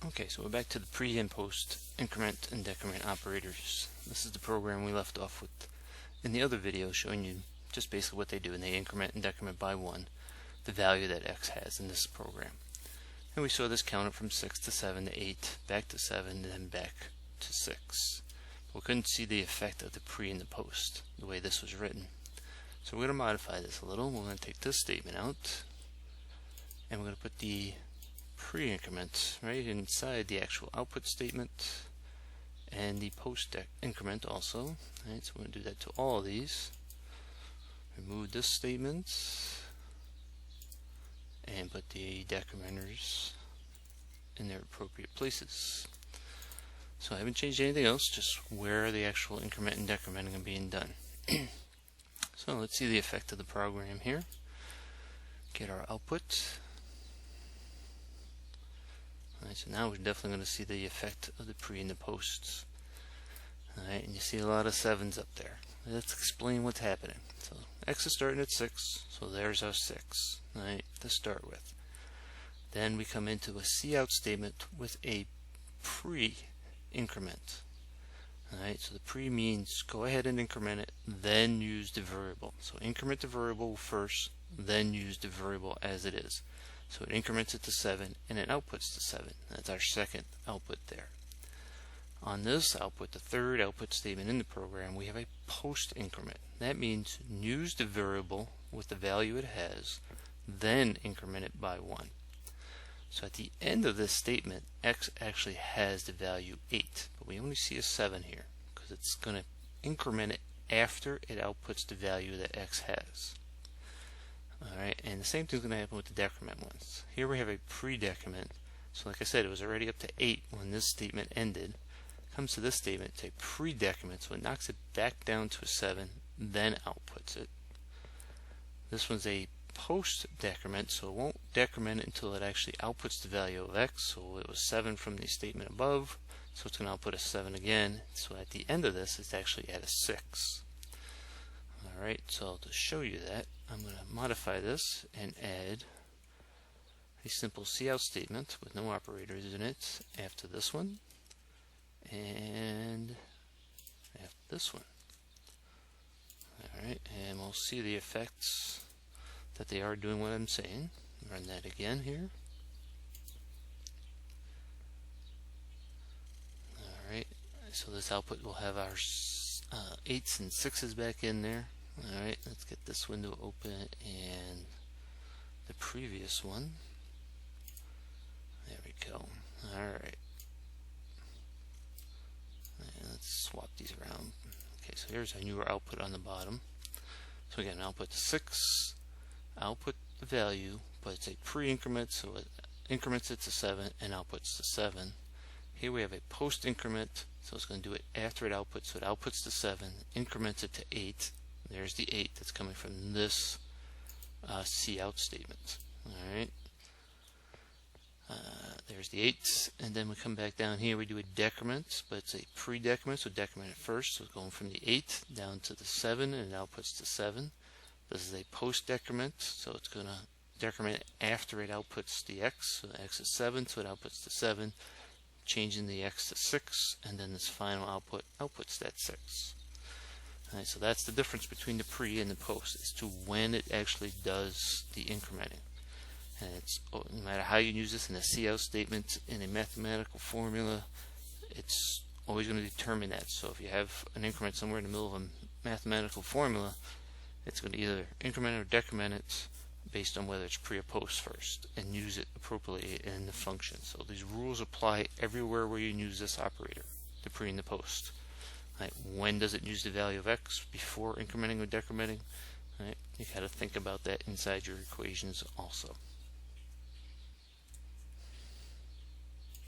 Okay, so we're back to the pre and post increment and decrement operators. This is the program we left off with in the other video, showing you just basically what they do, and they increment and decrement by 1 the value that x has in this program. And we saw this counted from 6 to 7 to 8, back to 7, and then back to 6. But we couldn't see the effect of the pre and the post, the way this was written. So we're going to modify this a little. We're going to take this statement out, and we're going to put the pre-increment right inside the actual output statement, and the post increment also. Right, so we're going to do that to all of these. Remove this statement and put the decrementers in their appropriate places. So I haven't changed anything else, just where the actual increment and decrementing are being done. So let's see the effect of the program here. Get our output. Alright, so now we're definitely going to see the effect of the pre and the posts. Alright, and you see a lot of 7s up there. Let's explain what's happening. So x is starting at 6, so there's our 6, right, to start with. Then we come into a cout statement with a pre-increment. Alright, so the pre means go ahead and increment it, then use the variable. So increment the variable first, then use the variable as it is. So it increments it to 7 and it outputs to 7. That's our second output there. On this output, the third output statement in the program, we have a post increment. That means use the variable with the value it has, then increment it by 1. So at the end of this statement, x actually has the value 8, but we only see a 7 here because it's going to increment it after it outputs the value that x has. Alright, and the same thing's going to happen with the decrement ones. Here we have a pre-decrement. So like I said, it was already up to 8 when this statement ended. Comes to this statement, it's a pre-decrement, so it knocks it back down to a 7, then outputs it. This one's a post-decrement, so it won't decrement it until it actually outputs the value of x. So it was 7 from the statement above, so it's going to output a 7 again. So at the end of this, it's actually at a 6. Alright, so to show you that, I'm going to modify this and add a simple cout statement with no operators in it after this one and after this one. Alright, and we'll see the effects that they are doing what I'm saying. Run that again here. Alright, so this output will have our 8s and 6s back in there. Alright, let's get this window open and the previous one. There we go. Alright. Let's swap these around. Okay, so here's our newer output on the bottom. So again, output 6, output the value, but it's a pre-increment, so it increments it to 7 and outputs to 7. Here we have a post increment, so it's going to do it after it outputs, so it outputs to 7, increments it to 8. There's the 8 that's coming from this cout statement. Alright. There's the 8, and then we come back down here, we do a decrement, but it's a pre-decrement, so decrement it first, so it's going from the 8 down to the 7, and it outputs to 7. This is a post-decrement, so it's going to decrement after it outputs the x, so x is 7, so it outputs to 7, changing the x to 6, and then this final output outputs that 6. Alright, so that's the difference between the pre and the post as to when it actually does the incrementing. And it's no matter how you use this in a cout statement, in a mathematical formula, it's always going to determine that. So if you have an increment somewhere in the middle of a mathematical formula, it's going to either increment or decrement it based on whether it's pre or post first, and use it appropriately in the function. So these rules apply everywhere where you use this operator, the pre and the post. Right, when does it use the value of x before incrementing or decrementing? Right, you got to think about that inside your equations also.